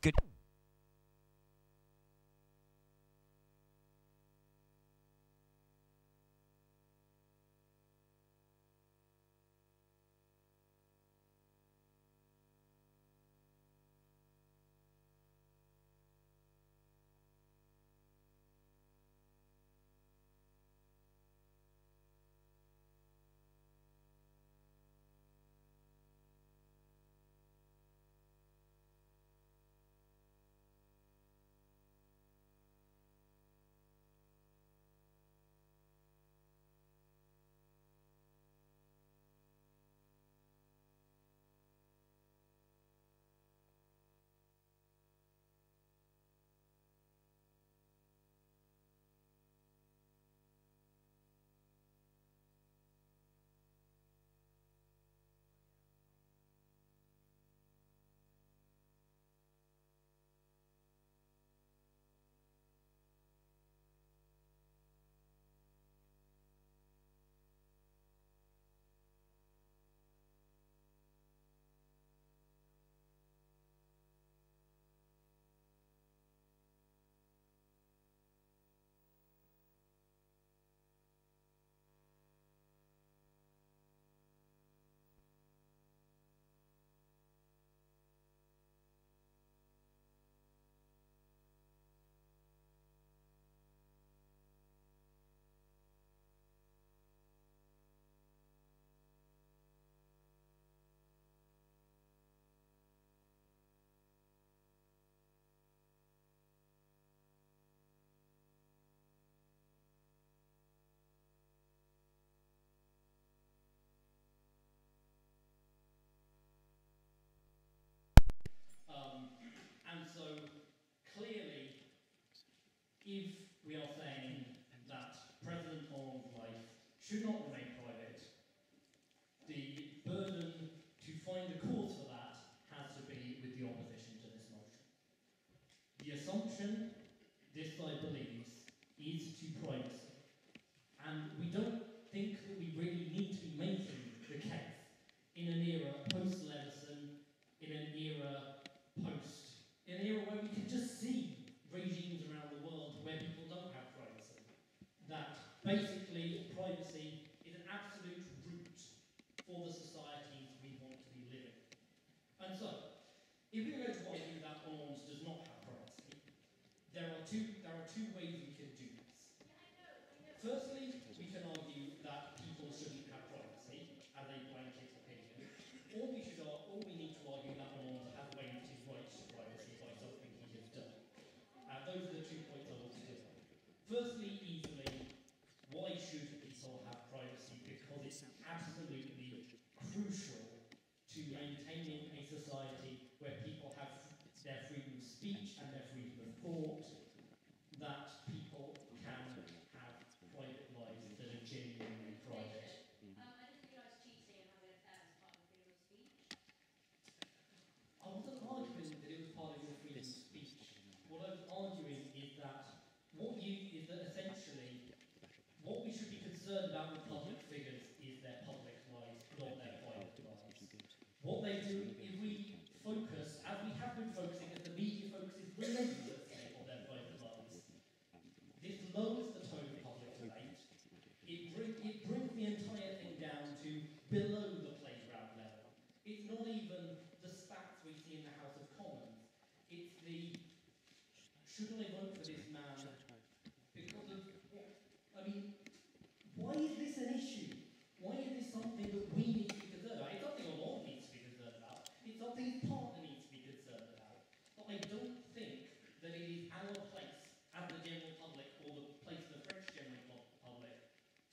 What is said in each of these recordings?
Good. And so, clearly, if we are saying that President Hollande's life should not remain private, the burden to find a cause for that has to be with the opposition to this motion. The assumption, this side believes, is to privacy. And we don't think that we really need to be making the case in an era post-Leveson, in an era where we can just see regimes around the world where people don't have privacy. That basically privacy is an absolute root for the societies we want to be living. And so, if we're going to argue that Hollande does not have privacy, there are two ways we can do this. Firstly, we can argue that people shouldn't have privacy as a blanket opinion, or we need to argue that Hollande has waived his right to privacy by something he has done. Those are the 2 points I want to do. Firstly, easily, why should people have privacy? Because it's absolutely crucial to maintaining a society where people have their freedom of speech and their freedom of thought, that people can have private lives that are genuinely private. I didn't realise cheating and having affairs was part of freedom of speech. I wasn't arguing that it was part of your freedom of speech. What I was arguing is that essentially what we should be concerned about with public figures is their public lives, not their private lives. What they do, if we focus, as we have been focusing, as the media focuses relentlessly on their private lives, this lowers the tone of public debate. It brings the entire thing down to below the playground level. It's not even the spats we see in the House of Commons. It's the, should I vote for this man because of, why is this an issue? Why is this something that we need to be concerned about? It's something Hollande needs to be concerned about. It's something his partner needs to be concerned about. But I don't think that it is our place as the general public, or the place of the French general public,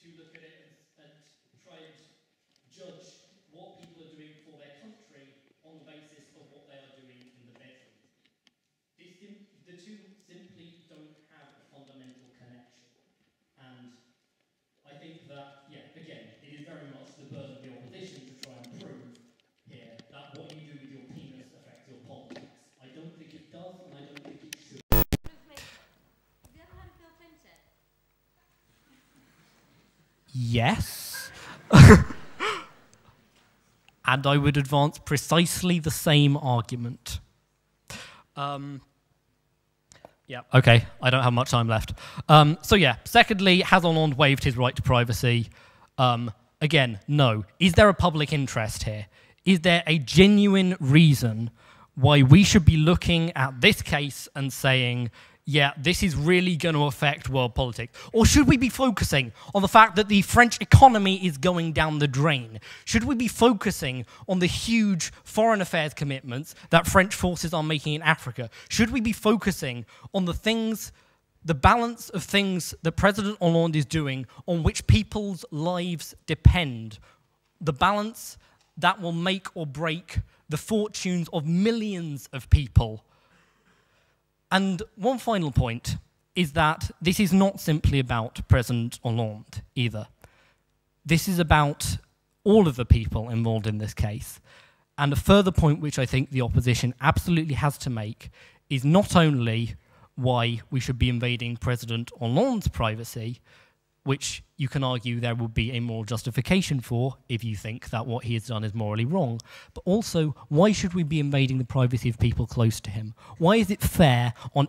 to look at it and try and judge what people are doing for their country on the basis of what they are doing in the bedroom. The two simply don't have a fundamental connection. And I think that, again, it is very much the burden of the opposition to try and prove here that what you do with your penis affects your politics. I don't think it does, and I don't think it should. Have you ever heard of Bill Clinton? Yes. And I would advance precisely the same argument. Yeah, okay, I don't have much time left. So yeah, secondly, has Hollande waived his right to privacy? Again, no. Is there a public interest here? Is there a genuine reason why we should be looking at this case and saying, yeah, this is really going to affect world politics? Or should we be focusing on the fact that the French economy is going down the drain? Should we be focusing on the huge foreign affairs commitments that French forces are making in Africa? Should we be focusing on the things, the balance of things that President Hollande is doing on which people's lives depend? The balance that will make or break the fortunes of millions of people. And one final point is that this is not simply about President Hollande either. This is about all of the people involved in this case. And a further point which I think the opposition absolutely has to make is not only why we should be invading President Hollande's privacy, which you can argue there would be a moral justification for if you think that what he has done is morally wrong, but also why should we be invading the privacy of people close to him? Why is it fair on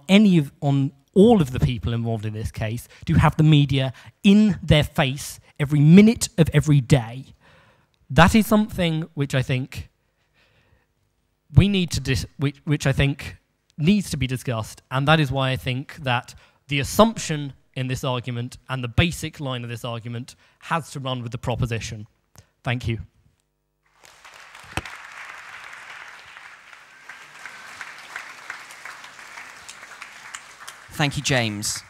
all of the people involved in this case to have the media in their face every minute of every day? That is something which I think we need to which I think needs to be discussed, and that is why I think that the assumption in this argument and the basic line of this argument has to run with the proposition. Thank you. Thank you, James.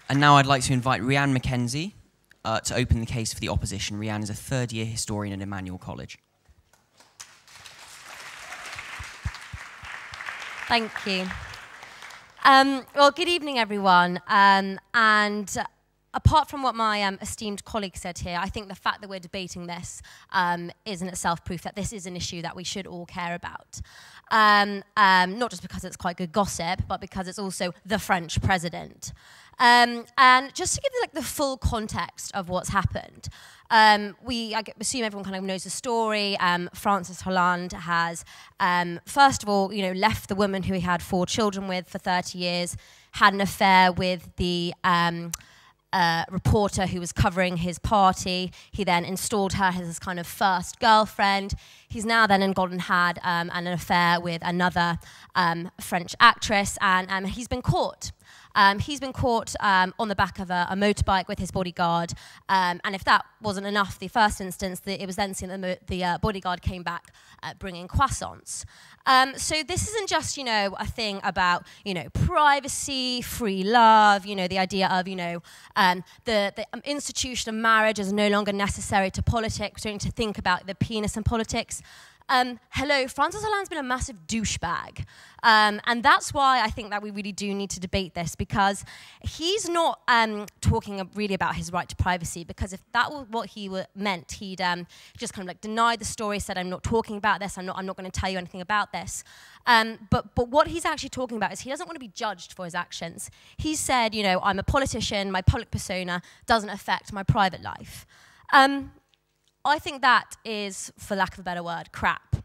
And now I'd like to invite Rhiannon Mackenzie to open the case for the opposition. Rhiannon is a third-year historian at Emmanuel College. Thank you. Well, good evening, everyone. And apart from what my esteemed colleague said here, I think the fact that we're debating this is in itself proof that this is an issue that we should all care about. Not just because it's quite good gossip, but because it's also the French president. And just to give you the full context of what's happened, I assume everyone kind of knows the story. Francis Hollande has, first of all, left the woman who he had 4 children with for 30 years, had an affair with the reporter who was covering his party. He then installed her as his kind of first girlfriend. He's now then gone and had an affair with another French actress, and he's been caught. He's been caught on the back of a motorbike with his bodyguard, and if that wasn't enough, the first instance, it was then seen that the bodyguard came back bringing croissants. So this isn't just, a thing about, privacy, free love, the idea of, the institution of marriage is no longer necessary to politics. We don't need to think about the penis in politics. Hello, Francis Hollande's been a massive douchebag. And that's why I think that we really do need to debate this, because he's not talking really about his right to privacy, because if that was what he meant, he'd just kind of denied the story, said, I'm not talking about this, I'm not going to tell you anything about this. But what he's actually talking about is he doesn't want to be judged for his actions. He said, I'm a politician, my public persona doesn't affect my private life. I think that is, for lack of a better word, crap.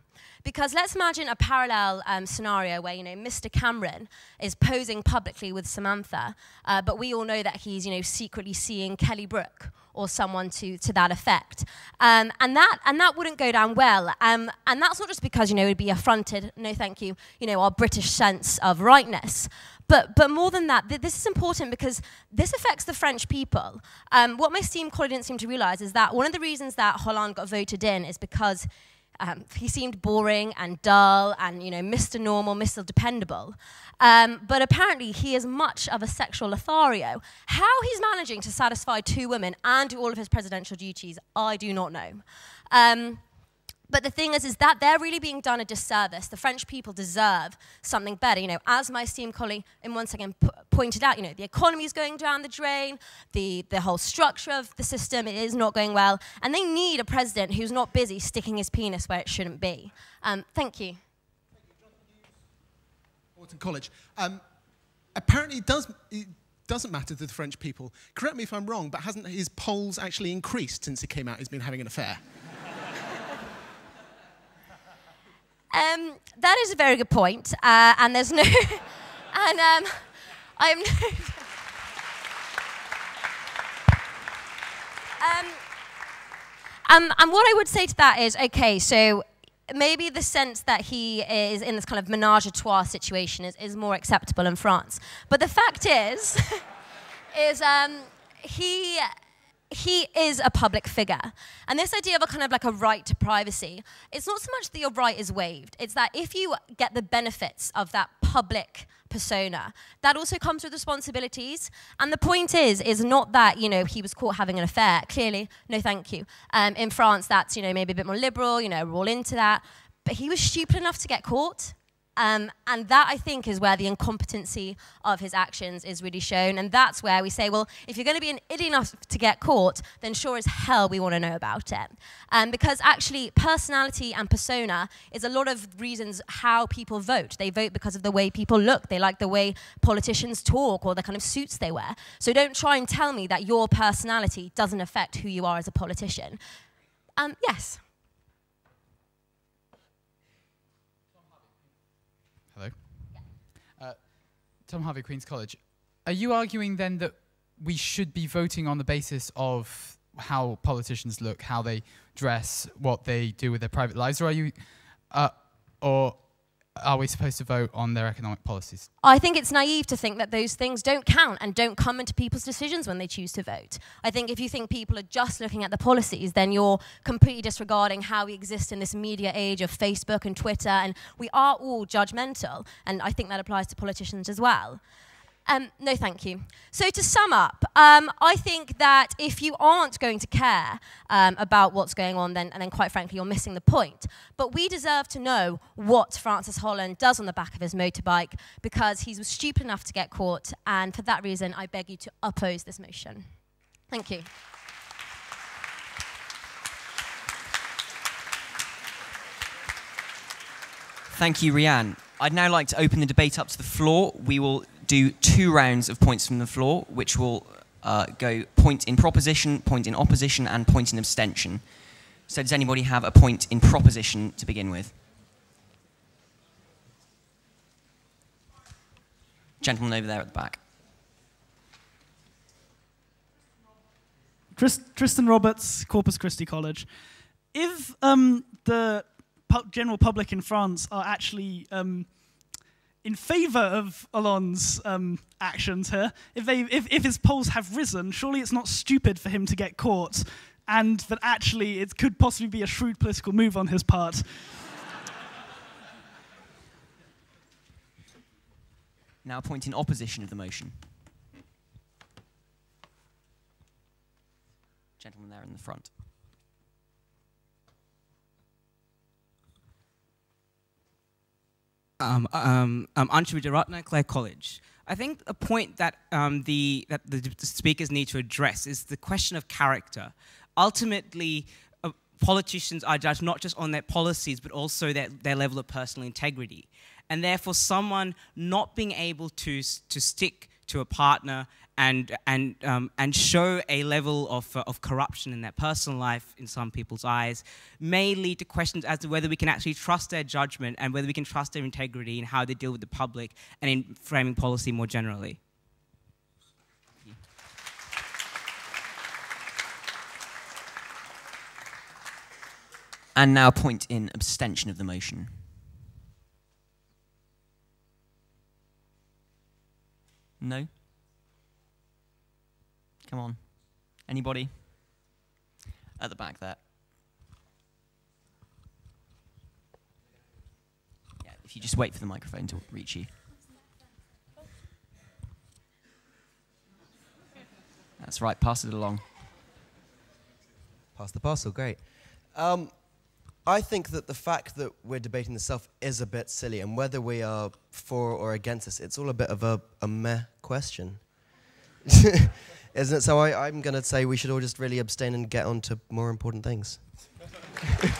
Because let's imagine a parallel scenario where, Mr. Cameron is posing publicly with Samantha, but we all know that he's, secretly seeing Kelly Brook or someone to that effect. And that wouldn't go down well. And that's not just because, it would be affronted, no thank you, our British sense of rightness. But more than that, this is important because this affects the French people. What my esteemed colleague didn't seem to realize is that one of the reasons that Hollande got voted in is because he seemed boring and dull and, Mr. Normal, Mr. Dependable. But apparently he is much of a sexual Lothario. How he's managing to satisfy 2 women and do all of his presidential duties, I do not know. But the thing is that they're really being done a disservice. The French people deserve something better. As my esteemed colleague in 1 second pointed out, the economy is going down the drain, the whole structure of the system is not going well, and they need a president who's not busy sticking his penis where it shouldn't be. Thank you. Wharton College. Apparently it doesn't matter to the French people. Correct me if I'm wrong, but hasn't his polls actually increased since he came out he's been having an affair? That is a very good point, and there's no, and I'm. And what I would say to that is, okay, so maybe the sense that he is in this kind of menage a trois situation is more acceptable in France. But the fact is, he is a public figure. And this idea of a kind of like a right to privacy, it's not so much that your right is waived, it's that if you get the benefits of that public persona, that also comes with responsibilities. And the point is not that, you know, he was caught having an affair. Clearly, no thank you. In France, that's, you know, maybe a bit more liberal, you know, we're all into that. But he was stupid enough to get caught. And that, I think, is where the incompetency of his actions is really shown. And that's where we say, well, if you're going to be an idiot enough to get caught, then sure as hell we want to know about it. Because actually, personality and persona is a lot of reasons how people vote. They vote because of the way people look. They like the way politicians talk or the kind of suits they wear. So don't try and tell me that your personality doesn't affect who you are as a politician. Yes. Hello. Tom Harvey, Queen's College. Are you arguing then that we should be voting on the basis of how politicians look, how they dress, what they do with their private lives, or are you, or are we supposed to vote on their economic policies? I think it's naive to think that those things don't count and don't come into people's decisions when they choose to vote. I think if you think people are just looking at the policies, then you're completely disregarding how we exist in this media age of Facebook and Twitter, and we are all judgmental, and I think that applies to politicians as well. No, thank you. So to sum up, I think that if you aren't going to care about what's going on, then quite frankly, you're missing the point. But we deserve to know what Francis Hollande does on the back of his motorbike, because he was stupid enough to get caught, and for that reason, I beg you to oppose this motion. Thank you. Thank you, Rianne. I'd now like to open the debate up to the floor. We will do 2 rounds of points from the floor, which will go point in proposition, point in opposition, and point in abstention. So does anybody have a point in proposition to begin with? Gentleman over there at the back. Tristan Roberts, Corpus Christi College. If the general public in France are actually in favour of Hollande's actions here, if his polls have risen, surely it's not stupid for him to get caught, and that actually it could possibly be a shrewd political move on his part. Now a point in opposition of the motion. Gentleman there in the front. Anshu Vijayaratna, Clare College. I think a point that the speakers need to address is the question of character. Ultimately, politicians are judged not just on their policies, but also their level of personal integrity. And therefore, someone not being able to stick to a partner and show a level of corruption in their personal life in some people's eyes may lead to questions as to whether we can actually trust their judgment and whether we can trust their integrity in how they deal with the public and in framing policy more generally. And now a point in abstention of the motion. No? Come on. Anybody? At the back there. Yeah, if you just wait for the microphone to reach you. That's right, pass it along. Pass the parcel, great. I think that the fact that we're debating this stuff is a bit silly, and whether we are for or against this, it's all a bit of a meh question. Isn't it? So I'm going to say we should all just really abstain and get on to more important things. Fair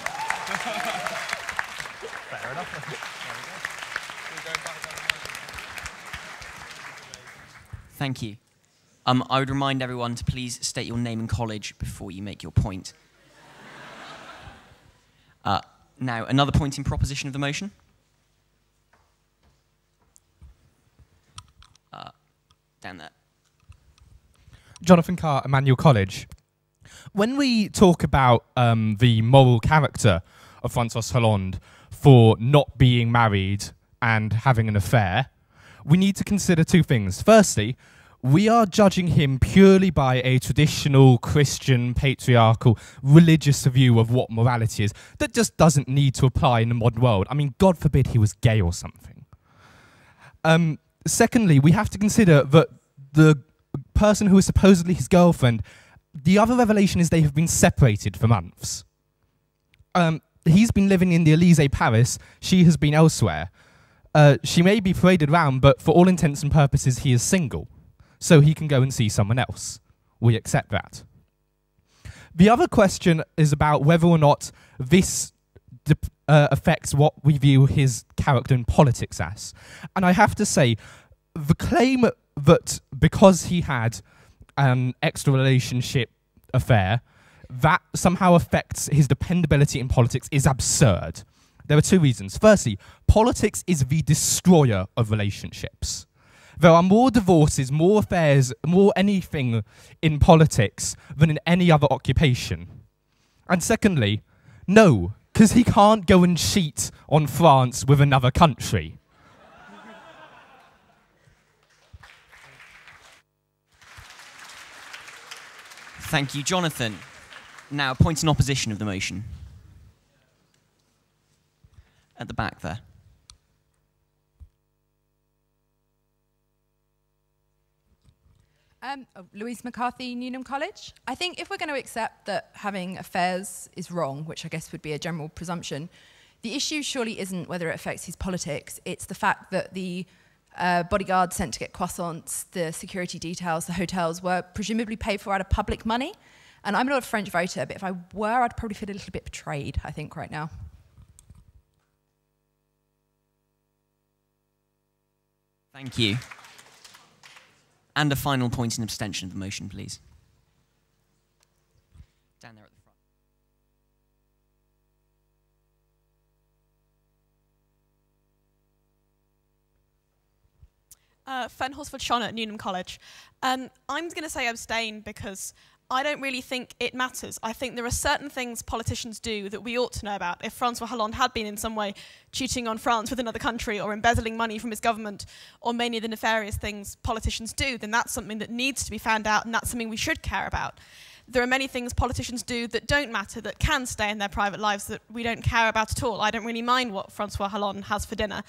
enough. Thank you. I would remind everyone to please state your name and college before you make your point. Now, another point in proposition of the motion. Down there. Jonathan Carr, Emmanuel College. When we talk about the moral character of Francois Hollande for not being married and having an affair, we need to consider two things. Firstly, we are judging him purely by a traditional Christian, patriarchal, religious view of what morality is that just doesn't need to apply in the modern world. I mean, God forbid he was gay or something. Secondly, we have to consider that the person who is supposedly his girlfriend, the other revelation is they have been separated for months. He's been living in the Elysee, Paris. She has been elsewhere. She may be paraded around, but for all intents and purposes, he is single. So he can go and see someone else. We accept that. The other question is about whether or not this affects what we view his character in politics as. And I have to say, the claim that because he had an extra relationship affair, that somehow affects his dependability in politics is absurd. There are two reasons. Firstly, politics is the destroyer of relationships. There are more divorces, more affairs, more anything in politics than in any other occupation. And secondly, no, because he can't go and cheat on France with another country. Thank you, Jonathan. Now, a point in opposition of the motion. At the back there. Louise McCarthy, Newnham College. I think if we're going to accept that having affairs is wrong, which I guess would be a general presumption, the issue surely isn't whether it affects his politics. It's the fact that the bodyguards sent to get croissants, the security details, the hotels were presumably paid for out of public money. And I'm not a French voter, but if I were, I'd probably feel a little bit betrayed, I think, right now. Thank you. And a final point in abstention of the motion, please. Down there at the front. Fen Horsford-Shon at Newnham College. I'm going to say abstain because I don't really think it matters. I think there are certain things politicians do that we ought to know about. If Francois Hollande had been in some way cheating on France with another country or embezzling money from his government or many of the nefarious things politicians do, then that's something that needs to be found out and that's something we should care about. There are many things politicians do that don't matter, that can stay in their private lives that we don't care about at all. I don't really mind what Francois Hollande has for dinner.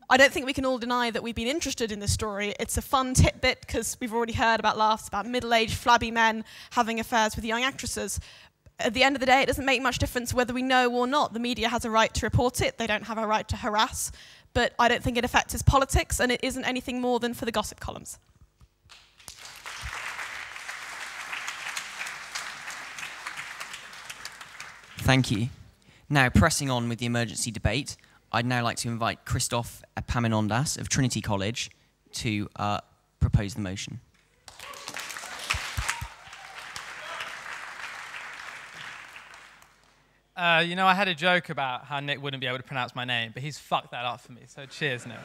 I don't think we can all deny that we've been interested in this story. It's a fun tidbit because we've already heard about laughs about middle-aged, flabby men having affairs with young actresses. At the end of the day, it doesn't make much difference whether we know or not. The media has a right to report it. They don't have a right to harass. But I don't think it affects his politics, and it isn't anything more than for the gossip columns. Thank you. Now, pressing on with the emergency debate, I'd now like to invite Christophe Epaminondas of Trinity College to propose the motion. You know, I had a joke about how Nick wouldn't be able to pronounce my name, but he's fucked that up for me, so cheers, Nick.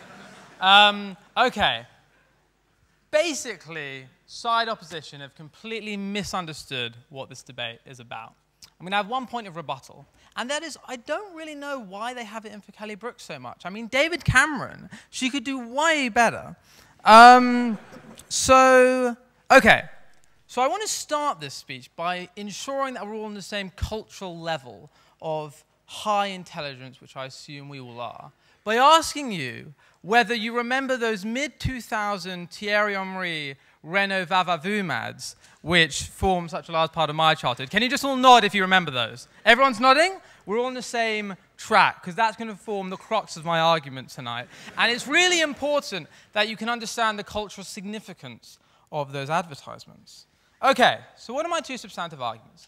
Okay. Basically, side opposition have completely misunderstood what this debate is about. I'm going to have one point of rebuttal, and that is I don't really know why they have it in for Kelly Brooks so much. I mean, David Cameron, she could do way better. Okay. So I want to start this speech by ensuring that we're all on the same cultural level of high intelligence, which I assume we all are, by asking you whether you remember those mid-2000 Thierry Henry Renault Vavavoom ads, which form such a large part of my childhood. Can you just all nod if you remember those? Everyone's nodding? We're all on the same track, because that's going to form the crux of my argument tonight. And it's really important that you can understand the cultural significance of those advertisements. Okay, so what are my two substantive arguments?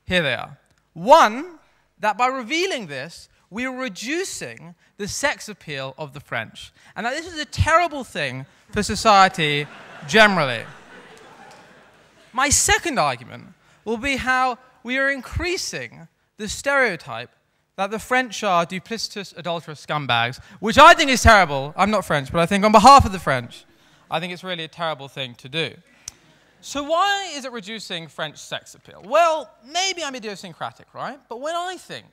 Here they are. One, that by revealing this, we are reducing the sex appeal of the French, and that this is a terrible thing for society generally. My second argument will be how we are increasing the stereotype that the French are duplicitous, adulterous scumbags, which I think is terrible. I'm not French, but I think on behalf of the French, I think it's really a terrible thing to do. So why is it reducing French sex appeal? Well, maybe I'm idiosyncratic, right? But when I think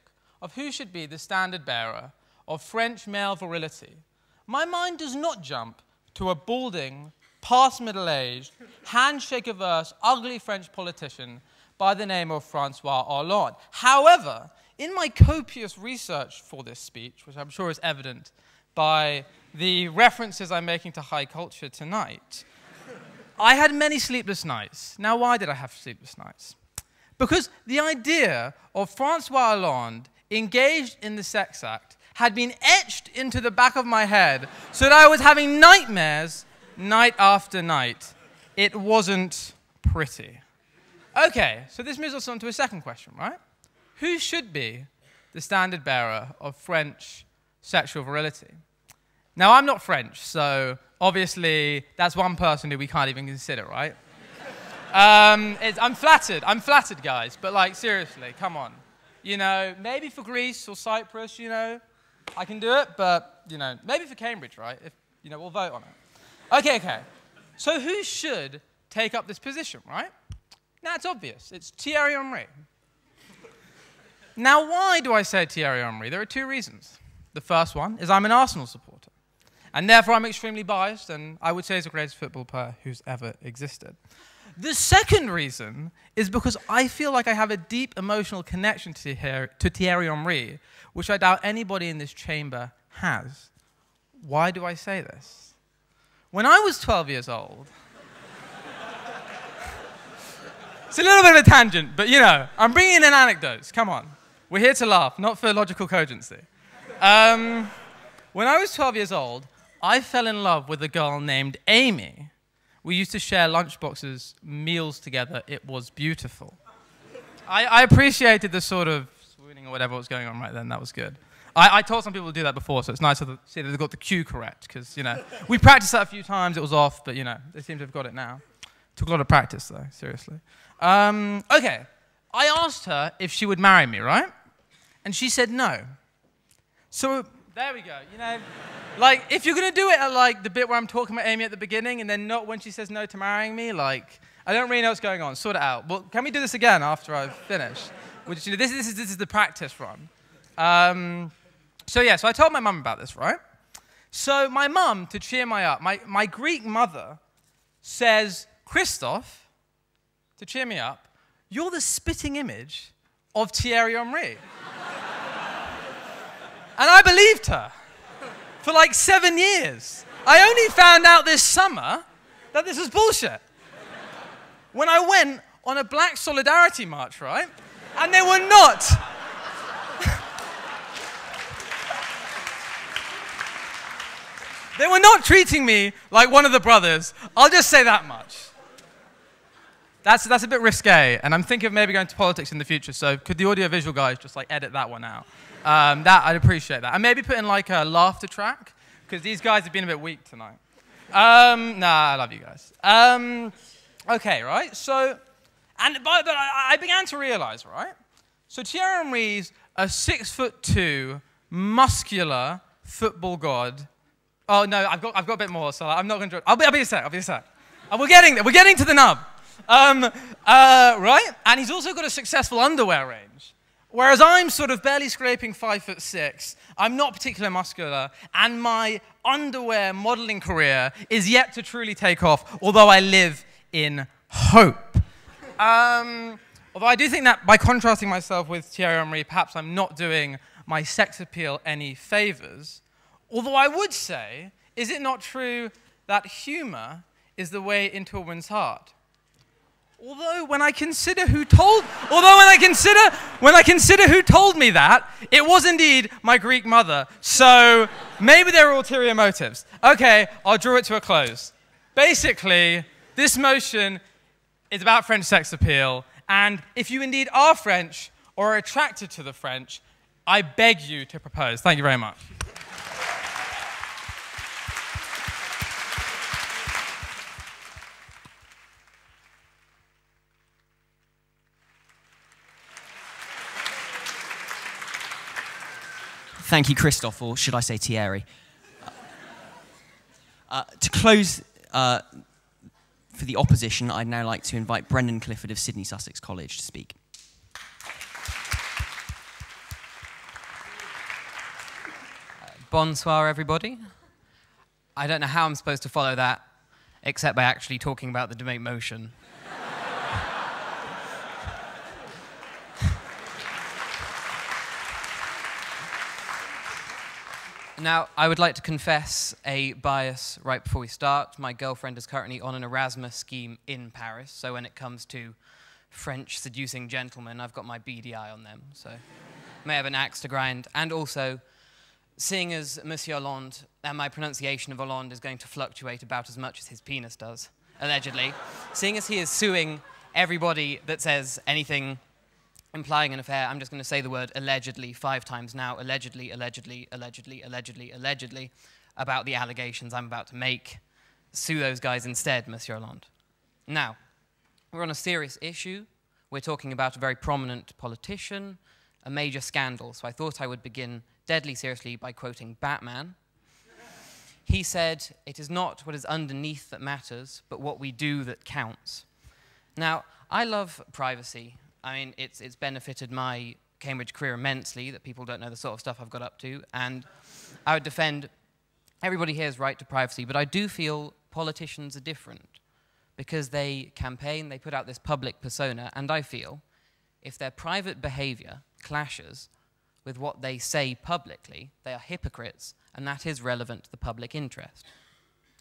of who should be the standard bearer of French male virility, my mind does not jump to a balding, past middle-aged, handshake-averse, ugly French politician by the name of Francois Hollande. However, in my copious research for this speech, which I'm sure is evident by the references I'm making to high culture tonight, I had many sleepless nights. Now, why did I have sleepless nights? Because the idea of Francois Hollande engaged in the sex act had been etched into the back of my head so that I was having nightmares night after night. It wasn't pretty. Okay, so this moves us on to a second question, right? Who should be the standard bearer of French sexual virility? Now, I'm not French, so obviously that's one person who we can't even consider, right? I'm flattered, guys, but like, seriously, come on. You know, maybe for Greece or Cyprus, you know, I can do it, but, you know, maybe for Cambridge, right? If, you know, we'll vote on it. Okay. So who should take up this position, right? Now, it's obvious. It's Thierry Henry. Now, why do I say Thierry Henry? There are two reasons. The first one is I'm an Arsenal supporter, and therefore I'm extremely biased, and I would say he's the greatest football player who's ever existed. The second reason is because I feel like I have a deep emotional connection to Thierry Henry, which I doubt anybody in this chamber has. Why do I say this? When I was 12 years old, it's a little bit of a tangent, but you know, I'm bringing in anecdotes, come on. We're here to laugh, not for logical cogency. When I was 12 years old, I fell in love with a girl named Amy. We used to share lunchboxes, meals together. It was beautiful. I appreciated the sort of swooning or whatever was going on right then. That was good. I told some people to do that before, so it's nice to see that they got the cue correct, because, you know, we practiced that a few times. It was off, but, you know, they seem to have got it now. Took a lot of practice, though, seriously. Okay. I asked her if she would marry me, right? And she said no. So there we go. You know, like, if you're going to do it at, like, the bit where I'm talking about Amy at the beginning and then not when she says no to marrying me, like, I don't really know what's going on. Sort it out. Well, can we do this again after I've finished? Which, you know, this is the practice run. So I told my mum about this, right? So my mum, to cheer me up, my Greek mother says, Christoph, to cheer me up, you're the spitting image of Thierry Henry. And I believed her for like 7 years. I only found out this summer that this was bullshit. When I went on a Black Solidarity March, right? And they were not. They were not treating me like one of the brothers. I'll just say that much. That's a bit risque, and I'm thinking of maybe going to politics in the future, so could the audiovisual guys just like edit that one out? I'd appreciate that. And maybe put in like a laughter track, because these guys have been a bit weak tonight. I love you guys. Okay, right? So, but I began to realize, right? So Thierry Henry's a 6'2", muscular football god. Oh no, I've got a bit more, so I'm not going to. I'll be a sec. We're getting there. We're getting to the nub. Right? And he's also got a successful underwear range. Whereas I'm sort of barely scraping 5'6", I'm not particularly muscular, and my underwear modeling career is yet to truly take off, although I live in hope. Although I do think that by contrasting myself with Thierry Henry, perhaps I'm not doing my sex appeal any favors. Although I would say, is it not true that humor is the way into a woman's heart? Although when I consider who told me that, it was indeed my Greek mother. So maybe there were ulterior motives. Okay, I'll draw it to a close. Basically, this motion is about French sex appeal, and if you indeed are French or are attracted to the French, I beg you to propose. Thank you very much. Thank you, Christophe, or should I say Thierry. To close for the opposition, I'd now like to invite Brendan Clifford of Sydney Sussex College to speak. Bonsoir, everybody. I don't know how I'm supposed to follow that, except by actually talking about the debate motion. Now, I would like to confess a bias right before we start. My girlfriend is currently on an Erasmus scheme in Paris, so when it comes to French seducing gentlemen, I've got my beady eye on them, so may have an axe to grind. And also, seeing as Monsieur Hollande, and my pronunciation of Hollande is going to fluctuate about as much as his penis does, allegedly, seeing as he is suing everybody that says anything implying an affair, I'm just going to say the word allegedly 5 times now, allegedly, allegedly, allegedly, allegedly, allegedly, about the allegations I'm about to make. Sue those guys instead, Monsieur Hollande. Now, we're on a serious issue. We're talking about a very prominent politician, a major scandal, so I thought I would begin deadly seriously by quoting Batman. He said, "It is not what is underneath that matters, but what we do that counts." Now, I love privacy. I mean, it's benefited my Cambridge career immensely that people don't know the sort of stuff I've got up to, and I would defend everybody here's right to privacy, but I do feel politicians are different because they campaign, they put out this public persona, and I feel if their private behavior clashes with what they say publicly, they are hypocrites, and that is relevant to the public interest,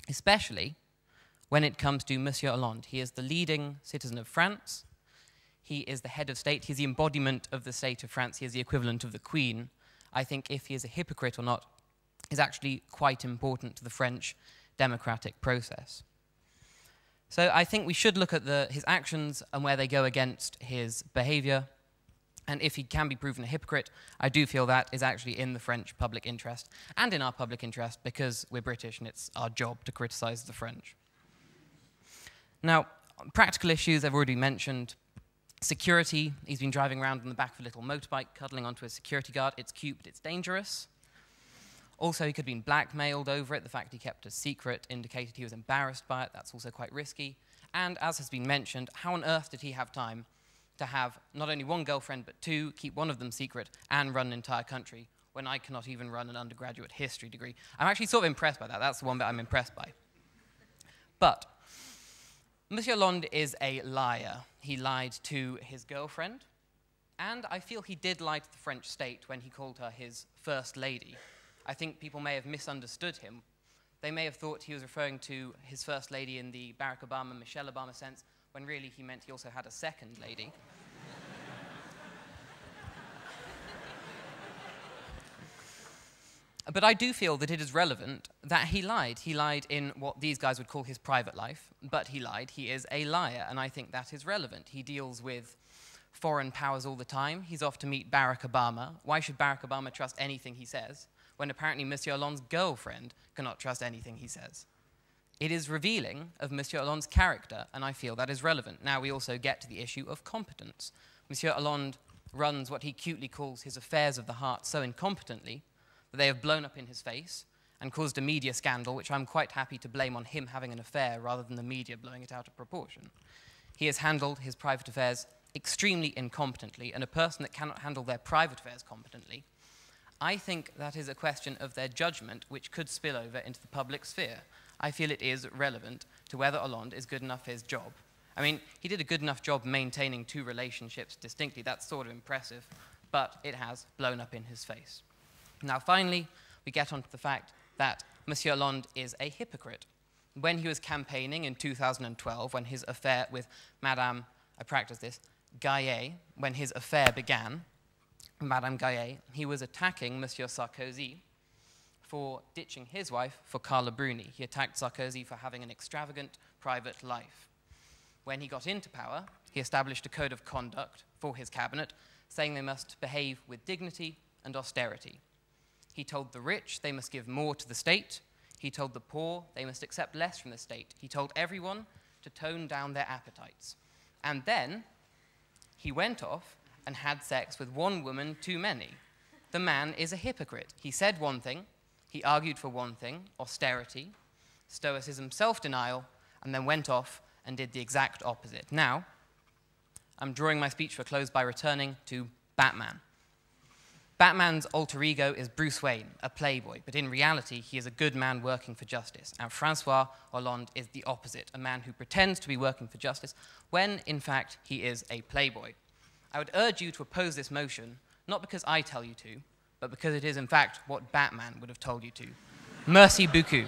especially when it comes to Monsieur Hollande. He is the leading citizen of France. He is the head of state. He's the embodiment of the state of France. He is the equivalent of the Queen. I think if he is a hypocrite or not is actually quite important to the French democratic process. So I think we should look at his actions and where they go against his behavior. And if he can be proven a hypocrite, I do feel that is actually in the French public interest and in our public interest because we're British and it's our job to criticize the French. Now, practical issues I've already mentioned. Security, he's been driving around on the back of a little motorbike, cuddling onto a security guard. It's cute, but it's dangerous. Also, he could have been blackmailed over it. The fact he kept a secret indicated he was embarrassed by it. That's also quite risky. And as has been mentioned, how on earth did he have time to have not only 1 girlfriend, but 2, keep one of them secret, and run an entire country when I cannot even run an undergraduate history degree? I'm actually sort of impressed by that. That's the one bit I'm impressed by. But Monsieur Hollande is a liar. He lied to his girlfriend, and I feel he did lie to the French state when he called her his first lady. I think people may have misunderstood him. They may have thought he was referring to his first lady in the Barack Obama, Michelle Obama sense, when really he meant he also had a second lady. But I do feel that it is relevant that he lied. He lied in what these guys would call his private life, but he lied. He is a liar, and I think that is relevant. He deals with foreign powers all the time. He's off to meet Barack Obama. Why should Barack Obama trust anything he says, when apparently Monsieur Hollande's girlfriend cannot trust anything he says? It is revealing of Monsieur Hollande's character, and I feel that is relevant. Now we also get to the issue of competence. Monsieur Hollande runs what he cutely calls his affairs of the heart so incompetently that they have blown up in his face and caused a media scandal, which I'm quite happy to blame on him having an affair rather than the media blowing it out of proportion. He has handled his private affairs extremely incompetently, and a person that cannot handle their private affairs competently, I think that is a question of their judgment which could spill over into the public sphere. I feel it is relevant to whether Hollande is good enough for his job. I mean, he did a good enough job maintaining 2 relationships distinctly. That's sort of impressive, but it has blown up in his face. Now, finally, we get onto the fact that Monsieur Hollande is a hypocrite. When he was campaigning in 2012, when his affair with Madame, I practiced this, Gaillet, when his affair began, Madame Gaillet, he was attacking Monsieur Sarkozy for ditching his wife for Carla Bruni. He attacked Sarkozy for having an extravagant private life. When he got into power, he established a code of conduct for his cabinet, saying they must behave with dignity and austerity. He told the rich they must give more to the state. He told the poor they must accept less from the state. He told everyone to tone down their appetites. And then he went off and had sex with 1 woman too many. the man is a hypocrite. He said one thing, he argued for one thing, austerity, stoicism, self-denial, and then went off and did the exact opposite. Now, I'm drawing my speech to a close by returning to Batman. Batman's alter ego is Bruce Wayne, a playboy, but in reality, he is a good man working for justice. And Francois Hollande is the opposite, a man who pretends to be working for justice when, in fact, he is a playboy. I would urge you to oppose this motion, not because I tell you to, but because it is, in fact, what Batman would have told you to. Merci beaucoup.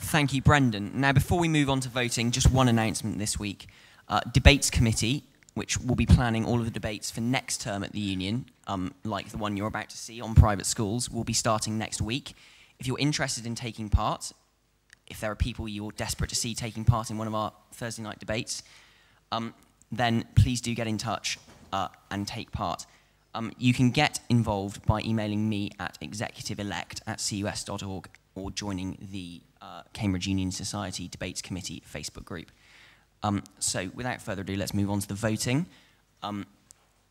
Thank you, Brendan. Now, before we move on to voting, just one announcement this week. Debates Committee, which will be planning all of the debates for next term at the Union, like the one you're about to see on private schools, will be starting next week. If you're interested in taking part, if there are people you're desperate to see taking part in one of our Thursday night debates, then please do get in touch and take part. You can get involved by emailing me at executiveelect@cus.org or joining the Cambridge Union Society Debates Committee Facebook group. So without further ado, let's move on to the voting.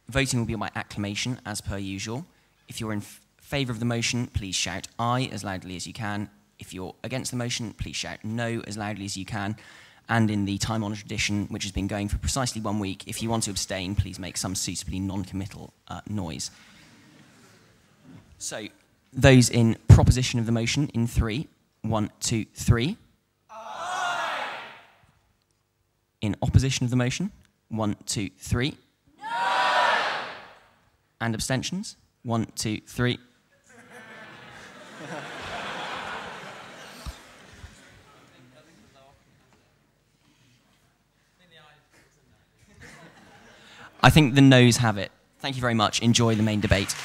Voting will be by acclamation, as per usual. If you're in favour of the motion, please shout aye as loudly as you can. If you're against the motion, please shout no as loudly as you can. And in the time-honoured tradition, which has been going for precisely 1 week, if you want to abstain, please make some suitably non-committal noise. So, those in proposition of the motion in 3, 1, 2, 3. Aye. In opposition of the motion, 1, 2, 3. No. And abstentions, 1, 2, 3. I think the noes have it. Thank you very much. Enjoy the main debate.